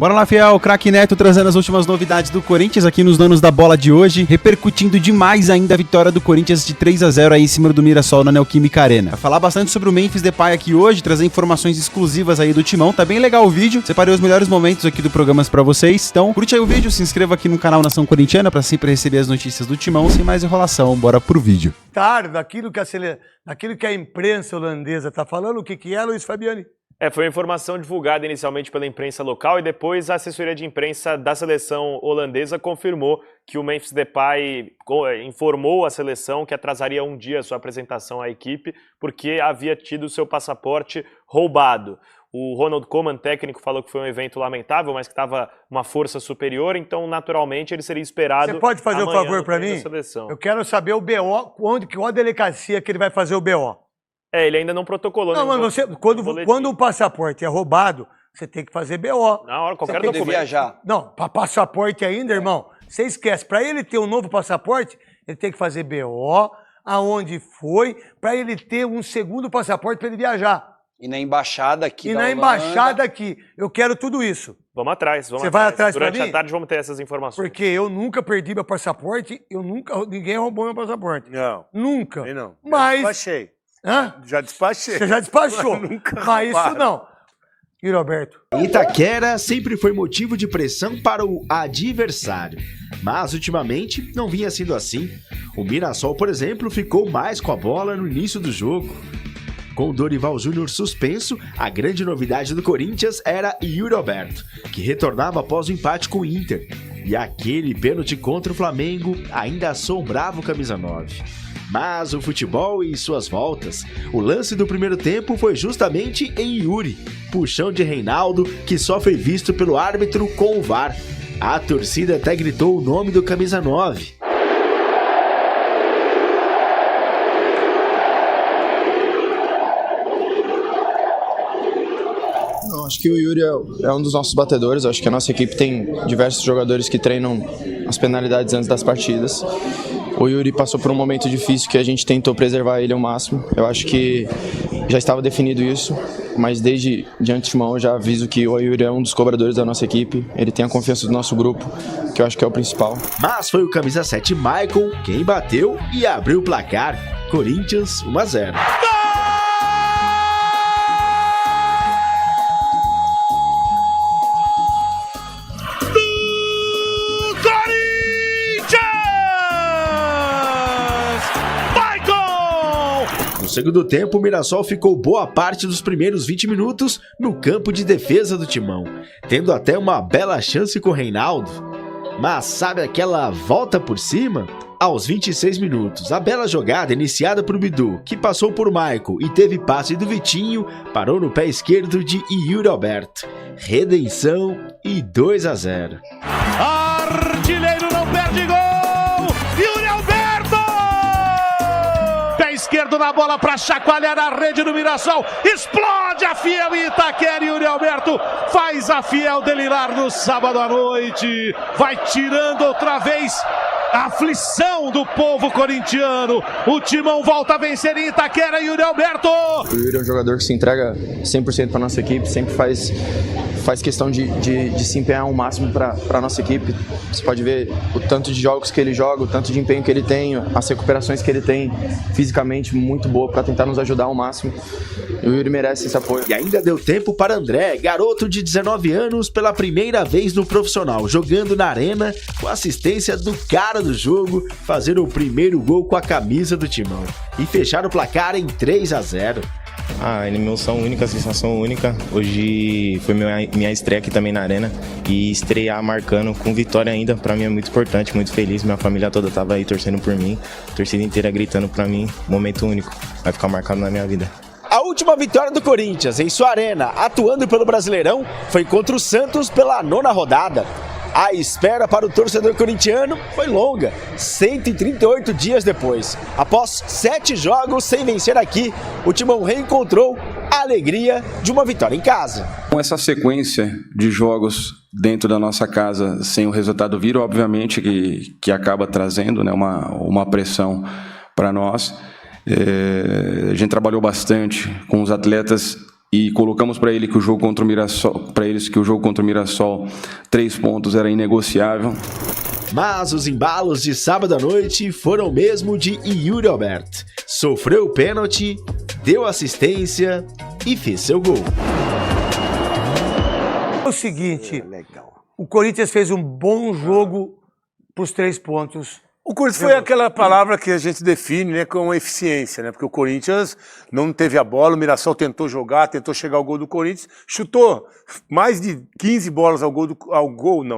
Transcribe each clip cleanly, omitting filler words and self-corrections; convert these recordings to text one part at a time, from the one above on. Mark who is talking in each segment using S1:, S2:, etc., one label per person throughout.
S1: Bora lá, fiel, o craque Neto trazendo as últimas novidades do Corinthians aqui nos Donos da Bola de hoje, repercutindo demais ainda a vitória do Corinthians de 3-0 aí em cima do Mirassol na Neoquímica Arena. Vai falar bastante sobre o Memphis Depay aqui hoje, trazer informações exclusivas aí do Timão, tá bem legal o vídeo, separei os melhores momentos aqui do programa pra vocês, então curte aí o vídeo, se inscreva aqui no canal Nação Corintiana pra sempre receber as notícias do Timão, sem mais enrolação, bora pro vídeo.
S2: Daquilo que a imprensa holandesa tá falando, o que é, Luiz Fabiani?
S3: Foi uma informação divulgada inicialmente pela imprensa local e depois a assessoria de imprensa da seleção holandesa confirmou que o Memphis Depay informou a seleção que atrasaria um dia a sua apresentação à equipe porque havia tido seu passaporte roubado. O Ronald Koeman, técnico, falou que foi um evento lamentável, mas que estava uma força superior, então naturalmente ele seria esperado.
S2: Você pode fazer um favor para mim? Eu quero saber o BO, qual a delegacia que ele vai fazer o BO.
S3: Ele ainda não protocolou.
S2: Não, mas quando o passaporte é roubado, você tem que fazer BO.
S3: Na hora, qualquer
S2: documento.
S4: Viajar.
S2: Não, para passaporte ainda, irmão, você esquece. Para ele ter um novo passaporte, ele tem que fazer BO, aonde foi, para ele ter um segundo passaporte para ele viajar.
S4: E na embaixada aqui.
S2: E na embaixada aqui. Eu quero tudo isso.
S3: Vamos atrás.
S2: Você vai atrás para mim?
S3: Durante a tarde vamos ter essas informações.
S2: Porque eu nunca perdi meu passaporte, ninguém roubou meu passaporte.
S5: Não.
S2: Nunca.
S5: Eu não.
S2: Mas...
S5: Já despachei.
S2: Hã?
S5: Já despachei.
S2: Você já despachou.
S5: Nunca
S2: Mas isso não. E Roberto?
S6: Itaquera sempre foi motivo de pressão para o adversário, mas ultimamente não vinha sendo assim. O Mirassol, por exemplo, ficou mais com a bola no início do jogo. Com o Dorival Júnior suspenso, a grande novidade do Corinthians era Yuri Alberto, que retornava após o empate com o Inter. E aquele pênalti contra o Flamengo ainda assombrava o camisa 9. Mas o futebol e suas voltas. O lance do primeiro tempo foi justamente em Yuri, puxão de Reinaldo, que só foi visto pelo árbitro com o VAR. A torcida até gritou o nome do camisa 9.
S7: Não, acho que o Yuri é um dos nossos batedores. Acho que a nossa equipe tem diversos jogadores que treinam as penalidades antes das partidas. O Yuri passou por um momento difícil que a gente tentou preservar ele ao máximo. Eu acho que já estava definido isso, mas desde de antemão eu já aviso que o Yuri é um dos cobradores da nossa equipe. Ele tem a confiança do nosso grupo, que eu acho que é o principal.
S6: Mas foi o camisa 7 Maicon quem bateu e abriu o placar. Corinthians 1-0. No segundo tempo, o Mirassol ficou boa parte dos primeiros 20 minutos no campo de defesa do Timão, tendo até uma bela chance com o Reinaldo. Mas sabe aquela volta por cima? Aos 26 minutos, a bela jogada iniciada por Bidu, que passou por Michael e teve passe do Vitinho, parou no pé esquerdo de Yuri Alberto. Redenção e 2-0.
S8: Artilheiro não perde gol! Yuri Alberto! Pé esquerdo na bola para chacoalhar a rede do Mirassol. Explode a Fiel Itaquera. Yuri Alberto faz a Fiel delirar no sábado à noite. Vai tirando outra vez a aflição do povo corintiano. O Timão volta a vencer em Itaquera. Yuri Alberto!
S7: O Yuri é um jogador que se entrega 100% para a nossa equipe, sempre faz questão de se empenhar ao máximo para a nossa equipe. Você pode ver o tanto de jogos que ele joga, o tanto de empenho que ele tem, as recuperações que ele tem fisicamente muito boa para tentar nos ajudar ao máximo. E o Yuri merece esse apoio.
S6: E ainda deu tempo para André, garoto de 19 anos, pela primeira vez no profissional, jogando na arena, com assistência do cara do jogo, fazer o primeiro gol com a camisa do Timão e fechar o placar em 3-0.
S9: A emoção única, a sensação única. Hoje foi minha estreia aqui também na Arena e estrear marcando com vitória ainda, pra mim é muito importante, muito feliz. Minha família toda tava aí torcendo por mim, a torcida inteira gritando pra mim, momento único, vai ficar marcado na minha vida.
S6: A última vitória do Corinthians em sua arena, atuando pelo Brasileirão, foi contra o Santos pela 9ª rodada. A espera para o torcedor corintiano foi longa, 138 dias depois. Após 7 jogos sem vencer aqui, o Timão reencontrou a alegria de uma vitória em casa.
S10: Com essa sequência de jogos dentro da nossa casa sem o resultado vir, obviamente que acaba trazendo, né, uma pressão para nós. A gente trabalhou bastante com os atletas e colocamos para ele que o jogo contra o Mirassol, para eles que o jogo contra o Mirassol, 3 pontos era inegociável.
S6: Mas os embalos de sábado à noite foram mesmo de Yuri Alberto. Sofreu o pênalti, deu assistência e fez seu gol.
S2: É o seguinte, o Corinthians fez um bom jogo para os 3 pontos.
S4: O Corinthians foi aquela palavra que a gente define, né, com eficiência, né? Porque o Corinthians não teve a bola, o Mirassol tentou jogar, tentou chegar ao gol do Corinthians, chutou mais de 15 bolas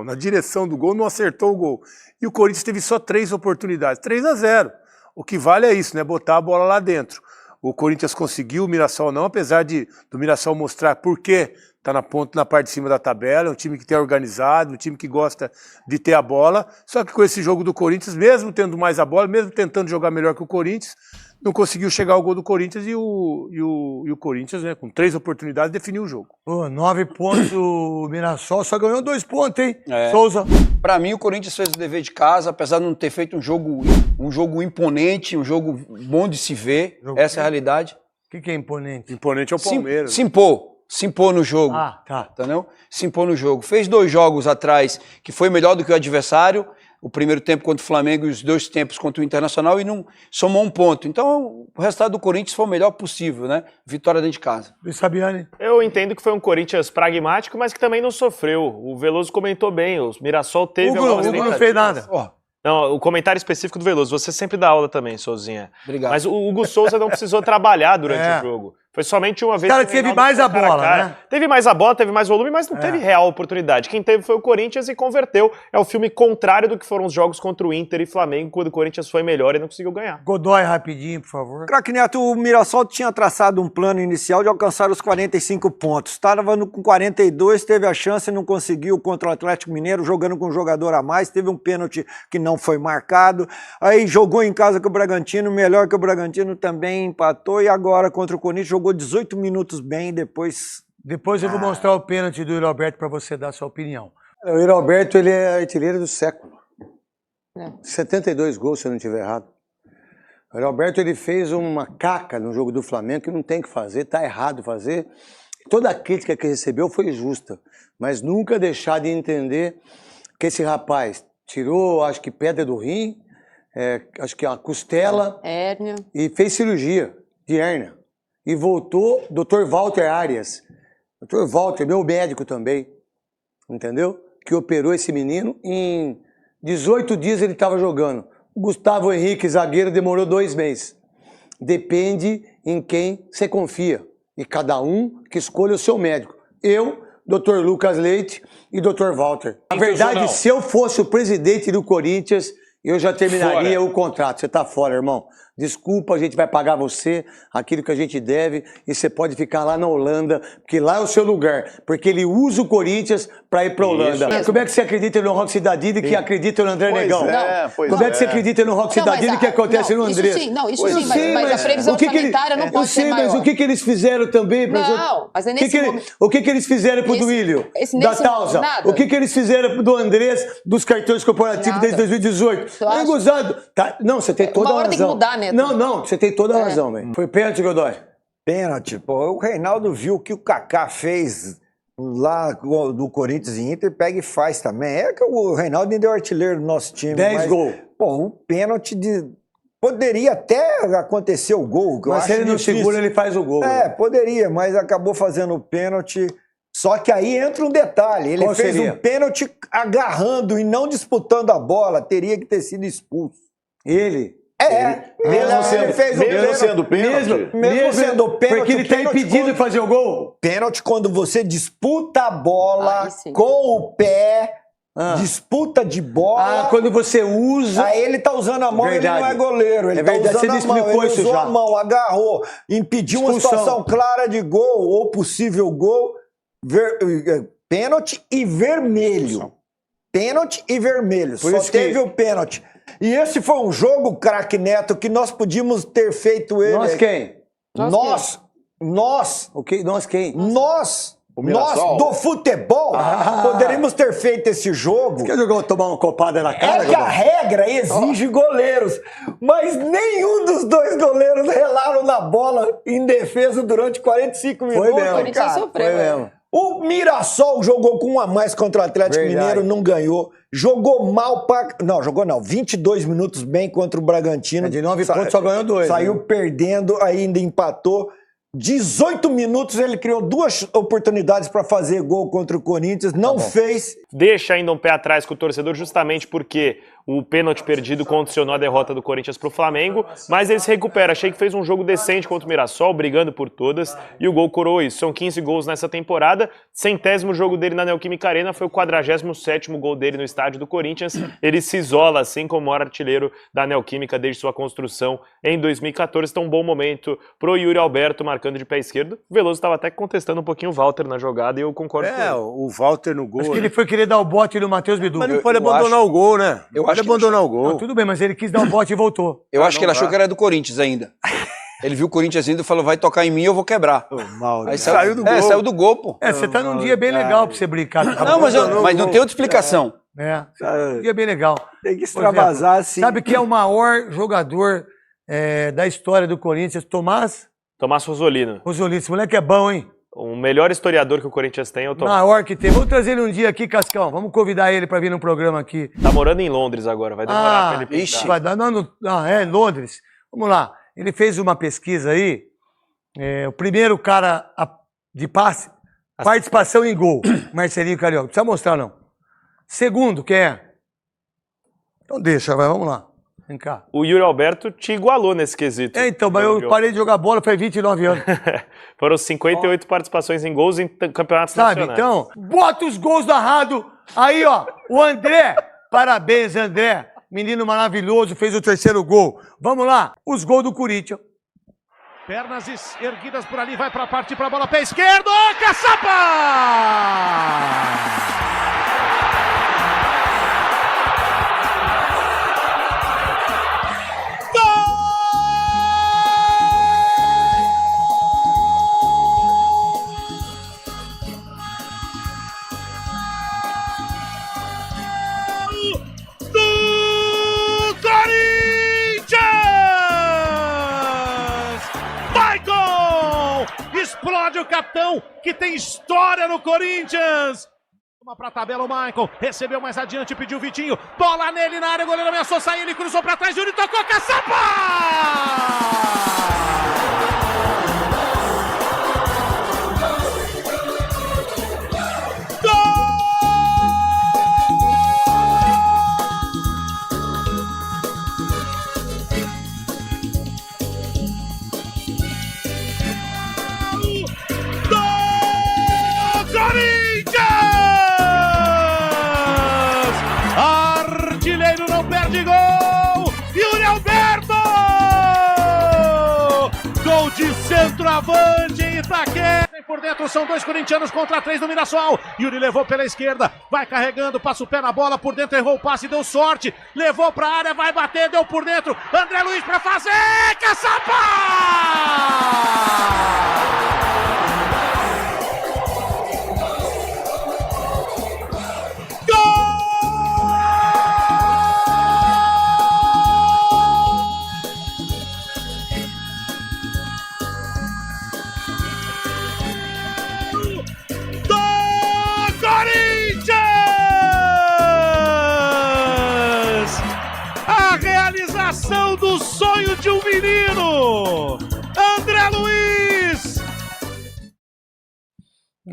S4: na direção do gol, não acertou o gol. E o Corinthians teve só 3 oportunidades, 3-0. O que vale é isso, né? Botar a bola lá dentro. O Corinthians conseguiu, o Mirassol não, apesar do Mirassol mostrar por quê tá na parte de cima da tabela, é um time que tem organizado, um time que gosta de ter a bola, só que com esse jogo do Corinthians, mesmo tendo mais a bola, mesmo tentando jogar melhor que o Corinthians, não conseguiu chegar ao gol do Corinthians e o Corinthians, né, com 3 oportunidades, definiu o jogo.
S2: Pô, 9 pontos, o Mirassol só ganhou 2 pontos, hein? Souza.
S5: Pra mim, o Corinthians fez o dever de casa, apesar de não ter feito um jogo imponente, um jogo bom de se ver, essa é a realidade.
S2: O que é imponente?
S4: Imponente é o Palmeiras.
S5: Se impor no jogo.
S2: Ah, tá.
S5: Entendeu? Se impor no jogo. Fez 2 jogos atrás que foi melhor do que o adversário. O primeiro tempo contra o Flamengo e os 2 tempos contra o Internacional e não somou 1 ponto. Então, o resultado do Corinthians foi o melhor possível, né? Vitória dentro de casa.
S2: Luiz Fabiani.
S3: Eu entendo que foi um Corinthians pragmático, mas que também não sofreu. O Veloso comentou bem, o Mirassol teve...
S2: O Hugo não fez nada.
S3: Não, o comentário específico do Veloso, você sempre dá aula também, Souzinha.
S5: Obrigado.
S3: Mas o Hugo Souza não precisou trabalhar durante o jogo. Foi somente uma vez.
S2: O cara teve mais a bola, né?
S3: Teve mais a bola, teve mais volume, mas não teve real oportunidade. Quem teve foi o Corinthians e converteu. É o filme contrário do que foram os jogos contra o Inter e Flamengo, quando o Corinthians foi melhor e não conseguiu ganhar.
S2: Godoy, rapidinho, por favor.
S11: Craque Neto, o Mirassol tinha traçado um plano inicial de alcançar os 45 pontos. Estava com 42, teve a chance e não conseguiu contra o Atlético Mineiro, jogando com um jogador a mais. Teve um pênalti que não foi marcado. Aí jogou em casa com o Bragantino, melhor que o Bragantino também empatou. E agora contra o Corinthians jogou 18 minutos bem, depois
S2: eu vou mostrar o pênalti do Yuri Alberto para você dar a sua opinião.
S12: O Yuri Alberto, ele é artilheiro do século. 72 gols, se eu não estiver errado. O Yuri Alberto, ele fez uma caca no jogo do Flamengo que não tem que fazer, tá errado fazer. Toda a crítica que recebeu foi justa, mas nunca deixar de entender que esse rapaz tirou, acho que pedra do rim, acho que a costela, hérnia, e fez cirurgia de hérnia. E voltou, Dr. Walter Arias. Dr. Walter, meu médico também, entendeu? Que operou esse menino. Em 18 dias ele estava jogando. O Gustavo Henrique, zagueiro, demorou 2 meses. Depende em quem você confia. E cada um que escolha o seu médico. Eu, Dr. Lucas Leite e Dr. Walter. Na verdade, se eu fosse o presidente do Corinthians, eu já terminaria o contrato. Você tá fora, irmão. Desculpa, a gente vai pagar você aquilo que a gente deve e você pode ficar lá na Holanda, porque lá é o seu lugar. Porque ele usa o Corinthians para ir para Holanda. Como é que você acredita no Roque Cidadini que acredita no André Negão? Como é que você acredita no Roque Cidadini que acontece no André?
S13: Isso sim, mas a previsão orçamentária não pode ser maior.
S2: Mas o que eles fizeram também?
S13: Não, mas é nesse momento.
S2: O que eles fizeram pro Duílio? Da Tausa? O que eles fizeram do Andrés, dos cartões corporativos desde 2018? É gozado. Não, você tem toda a razão.
S13: Uma hora tem que mudar, né?
S2: Não, você tem toda a razão, velho. Foi pênalti, Godoy?
S11: Pênalti, pô. O Reinaldo viu o que o Kaká fez lá do Corinthians e Inter, pega e faz também. É que o Reinaldo ainda é o artilheiro do nosso time.
S2: 10 gols.
S11: Pô, o pênalti poderia até acontecer o gol.
S2: Mas se ele não segura, ele faz o gol.
S11: Poderia, mas acabou fazendo o pênalti. Só que aí entra um detalhe. Ele fez um pênalti agarrando e não disputando a bola. Teria que ter sido expulso.
S2: Ele
S11: mesmo sendo pênalti. Mesmo sendo pênalti.
S2: Porque ele está impedido de fazer o gol.
S11: Pênalti quando você disputa a bola com o pé, disputa de bola.
S2: Quando você usa.
S11: Aí ele tá usando a mão e ele não é goleiro. Ele tá usando a mão, ele usou a mão, agarrou, impediu uma situação clara de gol ou possível gol. Pênalti e vermelho. Pênalti e vermelho. Só teve o pênalti. E esse foi um jogo, craque Neto, que nós podíamos ter feito ele.
S2: Nós quem?
S11: Nós.
S2: O que? Nós quem?
S11: Nós. Nós, do futebol, poderíamos ter feito esse jogo.
S12: Você quer jogar, tomar uma copada na cara?
S11: É que a regra exige goleiros, mas nenhum dos dois goleiros relaram na bola em defesa durante 45 minutos.
S12: Foi mesmo,
S11: cara.
S12: Foi mesmo.
S11: O Mirassol jogou com um a mais contra o Atlético Mineiro, não ganhou. Jogou mal pra... Não, jogou não. 22 minutos bem contra o Bragantino.
S12: De 9 pontos só ganhou 2.
S11: Saiu perdendo, ainda empatou. 18 minutos ele criou 2 oportunidades para fazer gol contra o Corinthians, não fez.
S3: Deixa ainda um pé atrás com o torcedor justamente porque o pênalti perdido condicionou a derrota do Corinthians para o Flamengo, mas ele se recupera. Achei que fez um jogo decente contra o Mirassol, brigando por todas, e o gol coroou isso. São 15 gols nessa temporada, 100º jogo dele na Neoquímica Arena, foi o 47º gol dele no estádio do Corinthians. Ele se isola, assim como o maior artilheiro da Neoquímica desde sua construção em 2014. Então, um bom momento pro Yuri Alberto marcando de pé esquerdo. O Veloso estava até contestando um pouquinho o Walter na jogada e eu concordo com ele.
S4: O Walter no gol.
S2: Acho que ele foi querer dar o bote no Matheus Bidu.
S4: Mas não pode abandonar o gol, né?
S5: Eu acho que
S4: abandonar o gol.
S2: Não, tudo bem, mas ele quis dar um bote e voltou.
S5: Eu acho que ele achou que era do Corinthians ainda. Ele viu o Corinthians indo e falou, vai tocar em mim, eu vou quebrar. Aí saiu do gol. Saiu do gol, pô.
S2: Você tá num dia bem legal pra você brincar.
S5: Não, mas não tem outra explicação.
S2: Um dia bem legal.
S11: Tem que extravasar assim.
S2: Sabe quem é o maior jogador da história do Corinthians? Tomás
S3: Rosolino.
S2: Rosolino. Esse moleque é bom, hein?
S3: O melhor historiador que o Corinthians tem é o Tomás.
S2: Maior que tem. Vamos trazer ele um dia aqui, Cascão. Vamos convidar ele pra vir num programa aqui.
S3: Tá morando em Londres agora, vai demorar pra ele pintar.
S2: Ixi. Vai dar, não, é Londres. Vamos lá. Ele fez uma pesquisa aí. O primeiro cara de passe, participação em gol. Marcelinho Carioca. Não precisa mostrar, não. Segundo, quem é? Então deixa, vamos lá. Vem cá.
S3: O Yuri Alberto te igualou nesse quesito.
S2: Então, mas eu parei de jogar bola, foi 29 anos.
S3: Foram 58 participações em gols em campeonatos nacionais.
S2: Então, bota os gols narrados. Aí, ó, o André. Parabéns, André. Menino maravilhoso, fez o 3º gol. Vamos lá, os gols do Corinthians.
S8: Pernas erguidas por ali, vai para partir para a bola, pé esquerdo, Caçapa! Explode o capitão, que tem história no Corinthians. Uma pra tabela o Michael, recebeu mais adiante, pediu o Vitinho, bola nele na área, o goleiro ameaçou sair, ele cruzou pra trás, Yuri tocou, Caçapa! Artilheiro não perde gol! Yuri Alberto! Gol de centroavante em Itaquera. Por dentro são 2 corintianos contra 3 do Mirassol. Yuri levou pela esquerda, vai carregando, passa o pé na bola, por dentro errou o passe, deu sorte, levou pra área, vai bater, deu por dentro. André Luiz pra fazer, Caçapa! Do sonho de um menino, André Luiz.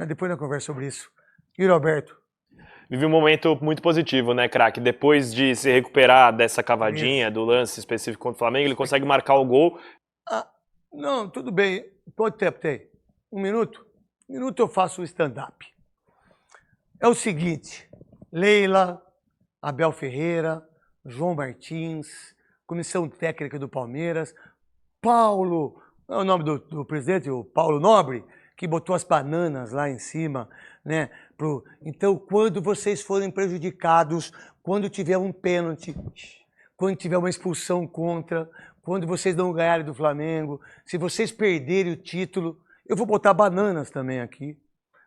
S2: Depois da conversa sobre isso, Yuri Alberto.
S3: Vive um momento muito positivo, né, craque? Depois de se recuperar dessa cavadinha, do lance específico contra o Flamengo, ele consegue marcar o gol.
S2: Não, tudo bem. Quanto tempo tem? 1 minuto? 1 minuto eu faço o stand-up. É o seguinte, Leila, Abel Ferreira, João Martins, comissão técnica do Palmeiras, Paulo, é o nome do presidente, o Paulo Nobre, que botou as bananas lá em cima, né? Então, quando vocês forem prejudicados, quando tiver um pênalti, quando tiver uma expulsão contra, quando vocês não ganharem do Flamengo, se vocês perderem o título, eu vou botar bananas também aqui.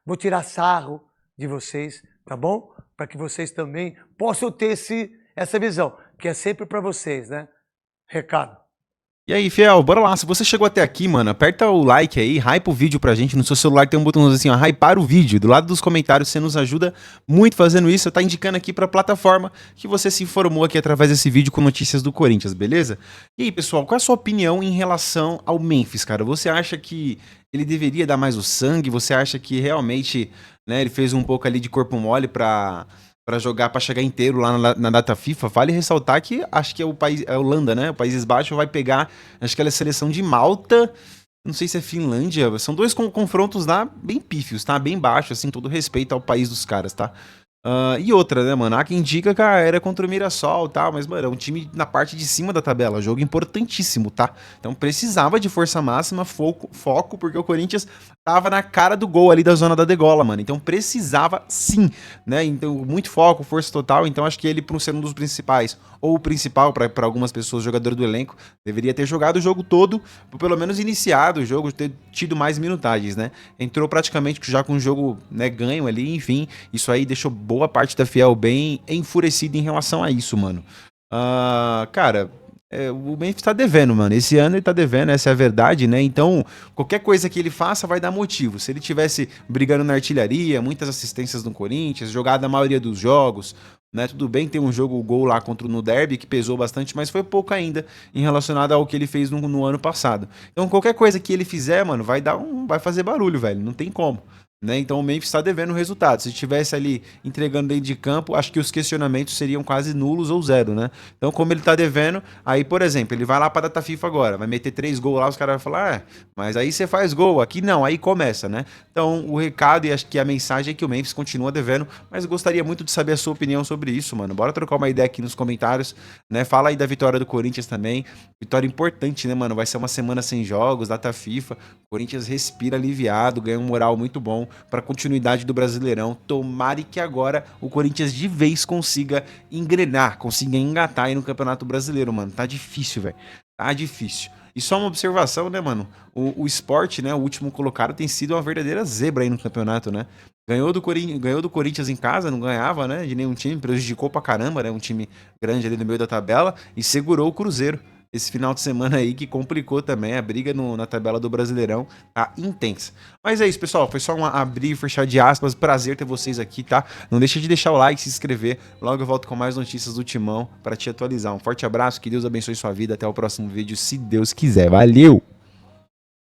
S2: vou tirar sarro de vocês, tá bom? Para que vocês também possam ter essa visão, que é sempre para vocês, né? Recado.
S1: E aí, fiel, bora lá. Se você chegou até aqui, mano, aperta o like aí, hypa o vídeo pra gente. No seu celular tem um botãozinho assim, ó, hypar o vídeo. Do lado dos comentários, você nos ajuda muito fazendo isso. Tá indicando aqui pra plataforma que você se informou aqui através desse vídeo com notícias do Corinthians, beleza? E aí, pessoal, qual é a sua opinião em relação ao Memphis, cara? Você acha que ele deveria dar mais o sangue? Você acha que realmente, né, ele fez um pouco ali de corpo mole pra jogar, pra chegar inteiro lá na data FIFA? Vale ressaltar que acho que é a Holanda, né? O Países Baixos vai pegar, acho que ela é a seleção de Malta, não sei se é Finlândia. São dois confrontos lá bem pífios, tá? Bem baixo, assim, todo respeito ao país dos caras, tá? E outra, né, mano? Há quem diga que era contra o Mirassol e tal, mas, mano, é um time na parte de cima da tabela, jogo importantíssimo, tá? Então precisava de força máxima, foco, porque o Corinthians tava na cara do gol ali da zona da degola, mano. Então precisava sim, né? Então muito foco, força total. Então acho que ele, por ser um dos principais, ou o principal para algumas pessoas, jogador do elenco, deveria ter jogado o jogo todo, ou pelo menos iniciado o jogo, ter tido mais minutagens, né? Entrou praticamente já com o jogo, né, ganho ali, enfim. Isso aí deixou boa parte da Fiel bem enfurecida em relação a isso, mano. Cara, o Memphis tá devendo, mano. Esse ano ele tá devendo, essa é a verdade, né? Então, qualquer coisa que ele faça vai dar motivo. Se ele tivesse brigando na artilharia, muitas assistências no Corinthians, jogado a maioria dos jogos, né? Tudo bem que tem um gol lá no Derby que pesou bastante, mas foi pouco ainda em relacionado ao que ele fez no ano passado. Então, qualquer coisa que ele fizer, mano, vai fazer barulho, velho. Não tem como. Né? Então o Memphis está devendo o resultado. Se estivesse ali entregando dentro de campo, acho que os questionamentos seriam quase nulos ou zero, né? Então, como ele está devendo, aí, por exemplo, ele vai lá para a data FIFA agora, vai meter 3 gols lá, os caras vão falar, mas aí você faz gol, aqui não, aí começa, né? Então, o recado e acho que a mensagem é que o Memphis continua devendo, mas gostaria muito de saber a sua opinião sobre isso, mano. Bora trocar uma ideia aqui nos comentários, né? Fala aí da vitória do Corinthians também. Vitória importante, né, mano? Vai ser uma semana sem jogos, data FIFA. O Corinthians respira aliviado, ganha um moral muito bom para continuidade do Brasileirão. Tomara que agora o Corinthians de vez consiga engrenar, consiga engatar aí no Campeonato Brasileiro, mano. Tá difícil, velho. Tá difícil. E só uma observação, né, mano? O Sport, né, o último colocado, tem sido uma verdadeira zebra aí no campeonato, né? Ganhou do Corinthians em casa, não ganhava, né, de nenhum time, prejudicou pra caramba, né, um time grande ali no meio da tabela, e segurou o Cruzeiro. Esse final de semana aí que complicou também, a briga na tabela do Brasileirão tá intensa. Mas é isso, pessoal, foi só um abrir e fechar de aspas, prazer ter vocês aqui, tá? Não deixa de deixar o like, se inscrever, logo eu volto com mais notícias do Timão pra te atualizar. Um forte abraço, que Deus abençoe sua vida, até o próximo vídeo, se Deus quiser. Valeu!